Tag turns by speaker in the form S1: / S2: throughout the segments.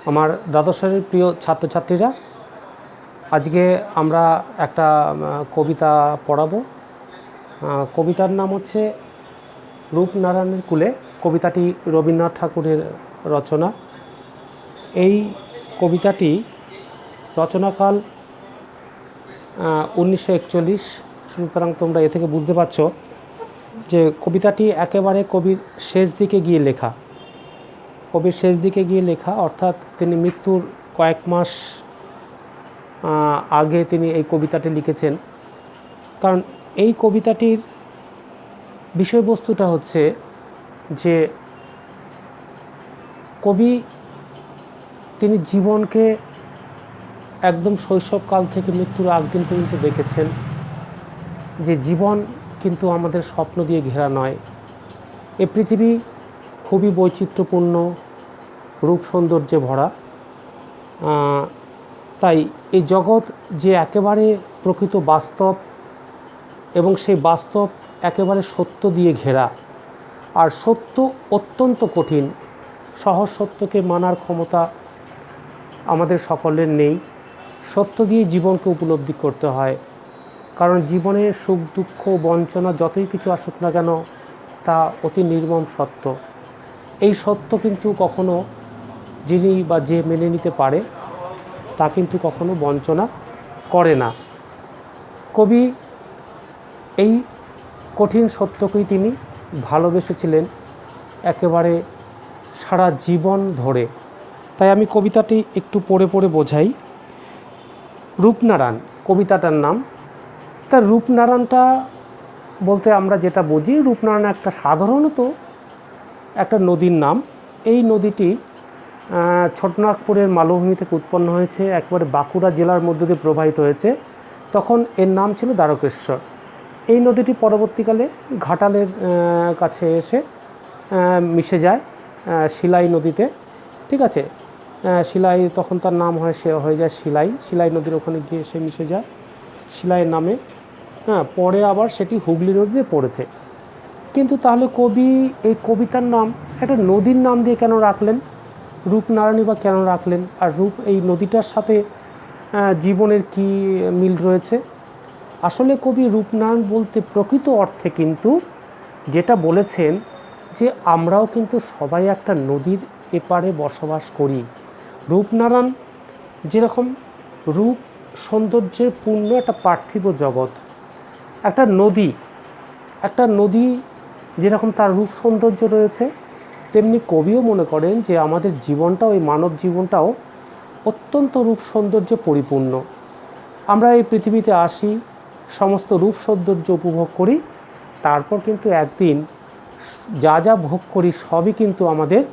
S1: আমার দ্বাদশের প্রিয় ছাত্রছাত্রীরা, আজকে আমরা একটা কবিতা পড়াবো। কবিতার নাম হচ্ছে রূপনারায়ণের কূলে। কবিতাটি রবীন্দ্রনাথ ঠাকুরের রচনা। এই কবিতাটি রচনাকাল 1941। সুতরাং তোমরা এ থেকে বুঝতে পারছো যে কবিতাটি একেবারে কবির শেষ দিকে গিয়ে লেখা। কবির শেষ দিকে গিয়ে লেখা, অর্থাৎ তিনি মৃত্যুর কয়েক মাস আগে তিনি এই কবিতাটি লিখেছেন। কারণ এই কবিতাটির বিষয়বস্তুটা হচ্ছে যে কবি তিনি জীবনকে একদম শৈশবকাল থেকে মৃত্যুর আগ দিন পর্যন্ত দেখেছেন যে জীবন কিন্তু আমাদের স্বপ্ন দিয়ে ঘেরা নয়। এ পৃথিবী খুবই বৈচিত্র্যপূর্ণ, রূপ সৌন্দর্যে ভরা। তাই এই জগৎ যে একেবারে প্রকৃত বাস্তব এবং সেই বাস্তব একেবারে সত্য দিয়ে ঘেরা, আর সত্য অত্যন্ত কঠিন। সহজ সত্যকে মানার ক্ষমতা আমাদের সকলের নেই। সত্য দিয়ে জীবনকে উপলব্ধি করতে হয়, কারণ জীবনে সুখ দুঃখ বঞ্চনা যতই কিছু আসুক না কেন তা অতি নির্মম সত্য। এই সত্য কিন্তু কখনো যিনি বা যে মেনে নিতে পারে তা কিন্তু কখনো বঞ্চনা করে না। কবি এই কঠিন সত্যকেই তিনি ভালোবেসেছিলেন একেবারে সারা জীবন ধরে। তাই আমি কবিতাটি একটু পড়ে পড়ে বোঝাই। রূপনারায়ণ কবিতাটার নাম। তার রূপনারায়ণটা বলতে আমরা যেটা বুঝি, রূপনারায়ণ একটা সাধারণত একটা নদীর নাম। এই নদীটি ছোটনাগপুরের মালভূমি থেকে উৎপন্ন হয়েছে, একেবারে বাঁকুড়া জেলার মধ্য দিয়ে প্রবাহিত হয়েছে। তখন এর নাম ছিল দ্বারকেশ্বর। এই নদীটি পরবর্তীকালে ঘাটালের কাছে এসে মিশে যায় শিলাই নদীতে। ঠিক আছে, শিলাই তখন তার নাম হয়ে যায় শিলাই নদীর ওখানে গিয়ে সে মিশে যায় শিলাইয়ের নামে। পরে আবার সেটি হুগলি নদীতে পড়েছে। কিন্তু তাহলে কবি এই কবিতার নাম একটা নদীর নাম দিয়ে কেন রাখলেন? রূপনারায়ণী বা কেন রাখলেন? আর এই নদীটার সাথে জীবনের কি মিল রয়েছে? আসলে কবি রূপনারায়ণ বলতে প্রকৃত অর্থে কিন্তু যেটা বলেছেন যে আমরাও কিন্তু সবাই একটা নদীর এপারে বসবাস করি। রূপনারায়ণ যেরকম রূপ সৌন্দর্যের পূর্ণ একটা পার্থিব জগৎ, একটা নদী যেরকম তার রূপ সৌন্দর্য রয়েছে, তেমনি কবিও মনে করেন যে আমাদের জীবনটাও, এই মানব জীবনটাও অত্যন্ত রূপ সৌন্দর্যে পরিপূর্ণ। আমরা এই পৃথিবীতে আসি, সমস্ত রূপ সৌন্দর্য উপভোগ করি, তারপর কিন্তু একদিন যা যা ভোগ করি সবই কিন্তু আমাদের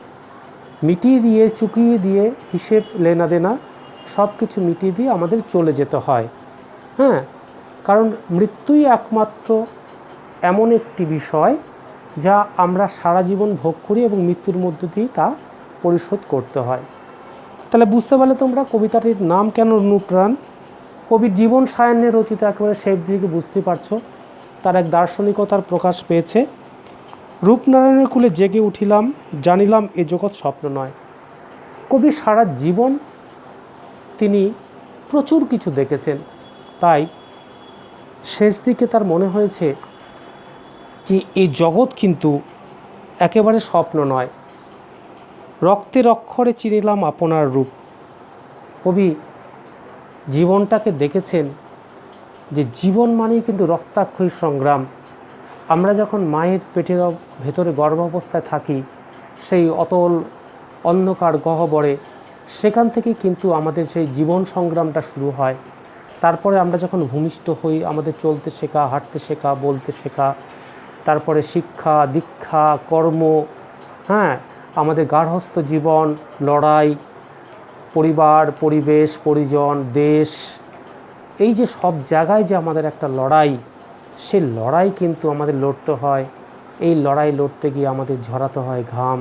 S1: মিটিয়ে দিয়ে, চুকিয়ে দিয়ে, হিসেব লেনা দেনা সব কিছু মিটিয়ে দিয়ে আমাদের চলে যেতে হয়। কারণ মৃত্যুই একমাত্র এমন একটি বিষয় যা আমরা সারা জীবন ভোগ করি এবং মৃত্যুর মধ্য দিয়েই তা পরিশোধ করতে হয়। তাহলে বুঝতে পারলে তোমরা কবিতাটির নাম কেন রূপনারায়ণ। কবির জীবন সায়ান্নে রচিত, একেবারে শেষ দিকে বুঝতে পারছো তার এক দার্শনিকতার প্রকাশ পেয়েছে। রূপনারায়ণের কূলে জেগে উঠিলাম, জানিলাম এ জগৎ স্বপ্ন নয়। কবি সারা জীবন তিনি প্রচুর কিছু দেখেছেন, তাই শেষ দিকে তার মনে হয়েছে যে এই জগৎ কিন্তু একেবারে স্বপ্ন নয়। রক্তের অক্ষরে চিনিলাম আপনার রূপ। কবি জীবনটাকে দেখেছেন যে জীবন মানেই কিন্তু রক্তাক্ষয়ী সংগ্রাম। আমরা যখন মায়ের পেটের ভেতরে গর্ভাবস্থায় থাকি, সেই অতল অন্ধকার গহ্বরে, সেখান থেকে কিন্তু আমাদের সেই জীবন সংগ্রামটা শুরু হয়। তারপরে আমরা যখন ভূমিষ্ঠ হই, আমাদের চলতে শেখা, হাঁটতে শেখা, বলতে শেখা, তারপরে শিক্ষা দীক্ষা কর্ম, আমাদের গার্হস্থ্য জীবন, লড়াই, পরিবার পরিবেশ পরিজন দেশ, এই যে সব জায়গায় যে আমাদের একটা লড়াই, সেই লড়াই কিন্তু আমাদের লড়তে হয়। এই লড়াই লড়তে গিয়ে আমাদের ঝরাতে হয় ঘাম,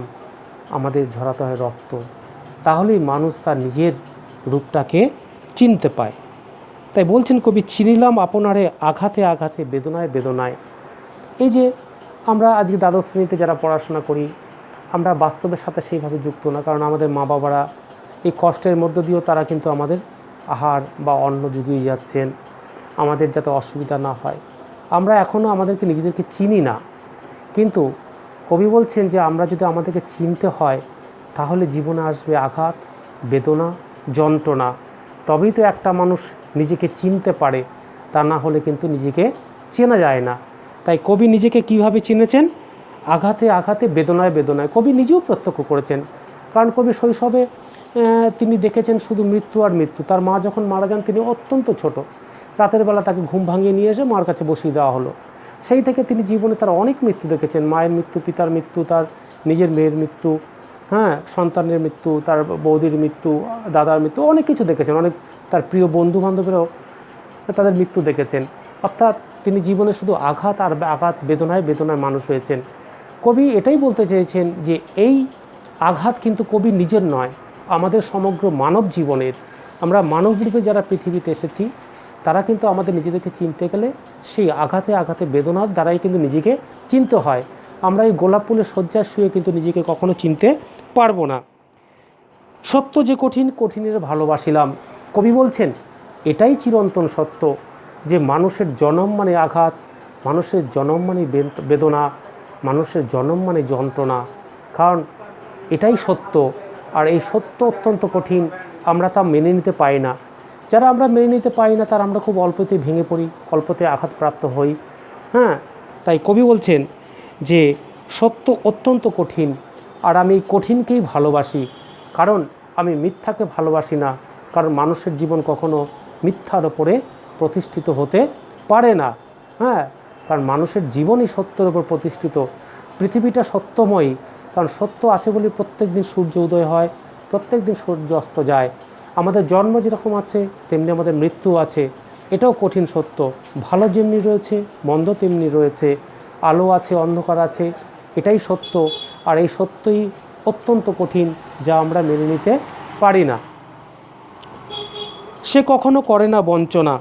S1: আমাদের ঝরাতে হয় রক্ত, তাহলেই মানুষ তার নিজের রূপটাকে চিনতে পায়। তাই বলছেন কবি, চিনিলাম আপনারে আঘাতে আঘাতে, বেদনায় বেদনায়। এই যে আমরা আজকে দ্বাদশ শ্রেণীতে যারা পড়াশোনা করি, আমরা বাস্তবের সাথে সেইভাবে যুক্ত না, কারণ আমাদের মা বাবারা এই কষ্টের মধ্য দিয়েও তারা কিন্তু আমাদের আহার বা অন্ন জুগিয়ে যাচ্ছেন, আমাদের যাতে অসুবিধা না হয়। আমরা এখনও আমাদেরকে নিজেদেরকে চিনি না, কিন্তু কবি বলছেন যে আমরা যদি আমাদেরকে চিনতে হয় তাহলে জীবনে আসবে আঘাত, বেদনা, যন্ত্রণা, তবেই তো একটা মানুষ নিজেকে চিনতে পারে, তা না হলে কিন্তু নিজেকে চেনা যায় না। তাই কবি নিজেকে কিভাবে চিনেছেন? আঘাতে আঘাতে, বেদনায় বেদনায়। কবি নিজেও প্রত্যক্ষ করেছেন, কারণ কবি শৈশবে তিনি দেখেছেন শুধু মৃত্যু আর মৃত্যু। তার মা যখন মারা যান তিনি অত্যন্ত ছোট, রাতের বেলা তাকে ঘুম ভাঙিয়ে নিয়ে এসে মার কাছে বসিয়ে দেওয়া হলো। সেই থেকে তিনি জীবনে তার অনেক মৃত্যু দেখেছেন, মায়ের মৃত্যু, পিতার মৃত্যু, তার নিজের মেয়ের মৃত্যু, সন্তানের মৃত্যু, তার বৌদির মৃত্যু, দাদার মৃত্যু, অনেক কিছু দেখেছেন। অনেক তার প্রিয় বন্ধু বান্ধবেরাও তাদের মৃত্যু দেখেছেন। অর্থাৎ তিনি জীবনে শুধু আঘাত আর আঘাত, বেদনায় বেদনায় মানুষ হয়েছেন। কবি এটাই বলতে চেয়েছেন যে এই আঘাত কিন্তু কবি নিজের নয়, আমাদের সমগ্র মানব জীবনের। আমরা মানবরূপে যারা পৃথিবীতে এসেছি তারা কিন্তু আমাদের নিজেদেরকে চিনতে গেলে সেই আঘাতে আঘাতে, বেদনার দ্বারাই কিন্তু নিজেকে চিনতে হয়। আমরা এই গোলাপ ফুলের শয্যায় শুয়ে কিন্তু নিজেকে কখনো চিনতে পারবো না। সত্য যে কঠিন, কঠিনের ভালোবাসিলাম। কবি বলছেন এটাই চিরন্তন সত্য যে মানুষের জন্ম মানে আঘাত, মানুষের জন্ম মানে বেদনা, মানুষের জন্ম মানে যন্ত্রণা। কারণ এটাই সত্য, আর এই সত্য অত্যন্ত কঠিন, আমরা তা মেনে নিতে পারি না। যারা আমরা মেনে নিতে পারি না তারা আমরা খুব অল্পতে ভেঙে পড়ি, অল্পতে আঘাতপ্রাপ্ত হই। তাই কবি বলছেন যে সত্য অত্যন্ত কঠিন, আর আমি এই কঠিনকেই ভালোবাসি, কারণ আমি মিথ্যাকে ভালোবাসি না। কারণ মানুষের জীবন কখনো মিথ্যার ওপরে প্রতিষ্ঠিত হতে পারে না। কারণ মানুষের জীবনই সত্যের ওপর প্রতিষ্ঠিত। পৃথিবীটা সত্যময়ী, কারণ সত্য আছে বলে প্রত্যেক দিন সূর্য উদয় হয়, প্রত্যেক দিন সূর্য অস্ত যায়। আমাদের জন্ম যেরকম আছে তেমনি আমাদের মৃত্যু আছে, এটাও কঠিন সত্য। ভালো যেমনি রয়েছে মন্দ তেমনি রয়েছে, আলো আছে অন্ধকার আছে, এটাই সত্য। আর এই সত্যই অত্যন্ত কঠিন, যা আমরা মেনে নিতে পারি না। সে কখনো করে না বঞ্চনা।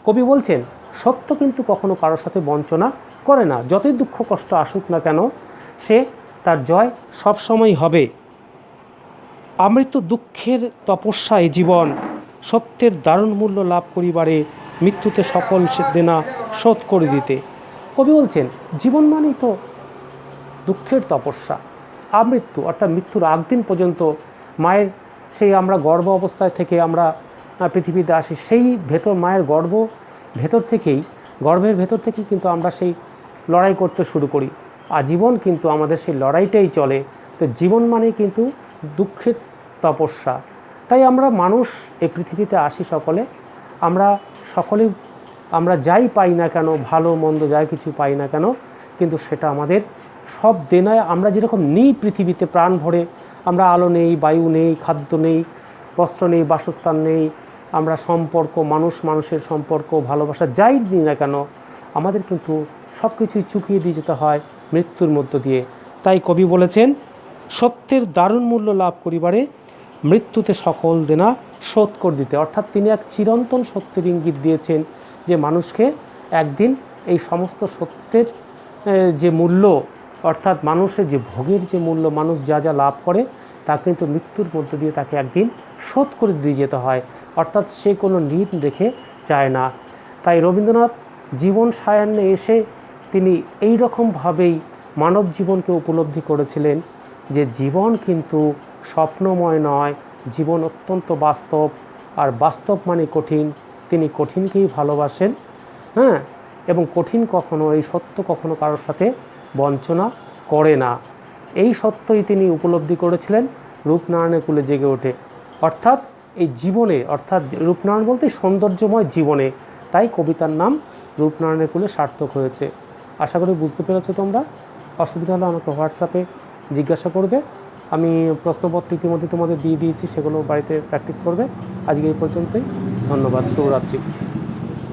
S1: কবি বলছেন সত্য কিন্তু কখনো কারোর সাথে বঞ্চনা করে না। যতই দুঃখ কষ্ট আসুক না কেন, সে তার জয় সবসময় হবে। আমৃত্যু দুঃখের তপস্যায় জীবন, সত্যের দারুণ মূল্য লাভ করিবারে, মৃত্যুতে সকল দেনা শোধ করে দিতে। কবি বলছেন জীবন মানেই তো দুঃখের তপস্যা। আমৃত্যু অর্থাৎ মৃত্যুর আগ দিন পর্যন্ত মায়ের সেই আমরা গর্ভ অবস্থায় থেকে আমরা পৃথিবীতে আসি, সেই মায়ের গর্ভের ভেতর থেকেই কিন্তু আমরা সেই লড়াই করতে শুরু করি। আজীবন কিন্তু আমাদের সেই লড়াইটাই চলে। তো জীবন মানেই কিন্তু দুঃখের তপস্যা। তাই আমরা মানুষ এই পৃথিবীতে আসি সকলে, আমরা যাই পাই না কেন, ভালো মন্দ যাই কিছু পাই না কেন, কিন্তু সেটা আমাদের সব দেনায়। আমরা যেরকম নিই পৃথিবীতে প্রাণ ভরে, আমরা আলো নেই, বায়ু নেই, খাদ্য নেই, বস্ত্র নেই, বাসস্থান নেই, আমরা সম্পর্ক, মানুষের সম্পর্ক, ভালোবাসা যাই নিই না কেন, আমাদের কিন্তু সব কিছুই চুকিয়ে দিয়ে যেতে হয় মৃত্যুর মধ্য দিয়ে। তাই কবি বলেছেন সত্যের দারুণ মূল্য লাভ করিবারে, মৃত্যুতে সকল দেনা শোধ করে দিতে। অর্থাৎ তিনি এক চিরন্তন সত্যের ইঙ্গিত দিয়েছেন যে মানুষকে একদিন এই সমস্ত সত্যের যে মূল্য, অর্থাৎ মানুষের যে ভোগের যে মূল্য, মানুষ যা যা লাভ করে তা কিন্তু মৃত্যুর মধ্য দিয়ে তাকে একদিন শোধ করে দিয়ে যেতে হয়। অর্থাৎ সে কোনো ঋণ রেখে যায় না। তাই রবীন্দ্রনাথ জীবন সায়ান্নে এসে তিনি এই রকমভাবেই মানব জীবনকে উপলব্ধি করেছিলেন যে জীবন কিন্তু স্বপ্নময় নয়, জীবন অত্যন্ত বাস্তব, আর বাস্তব মানে কঠিন। তিনি কঠিনকেই ভালোবাসেন, এবং কঠিন কখনো, এই সত্য কখনো কারোর সাথে বঞ্চনা করে না। এই সত্যই তিনি উপলব্ধি করেছিলেন রূপনারায়ণের কুলে জেগে ওঠে। অর্থাৎ এই জীবনে, অর্থাৎ রূপনারায়ণ বলতে সৌন্দর্যময় জীবনে, তাই কবিতার নাম রূপনারায়ণের কুলে সার্থক হয়েছে। আশা করি বুঝতে পেরেছো তোমরা। অসুবিধা হলে আমাকে হোয়াটসঅ্যাপে জিজ্ঞাসা করবে। আমি প্রশ্নপত্র ইতিমধ্যে তোমাদের দিয়ে দিয়েছি, সেগুলো বাড়িতে প্র্যাকটিস করবে। আজকে এই পর্যন্তই। ধন্যবাদ। শুভরাত্রি।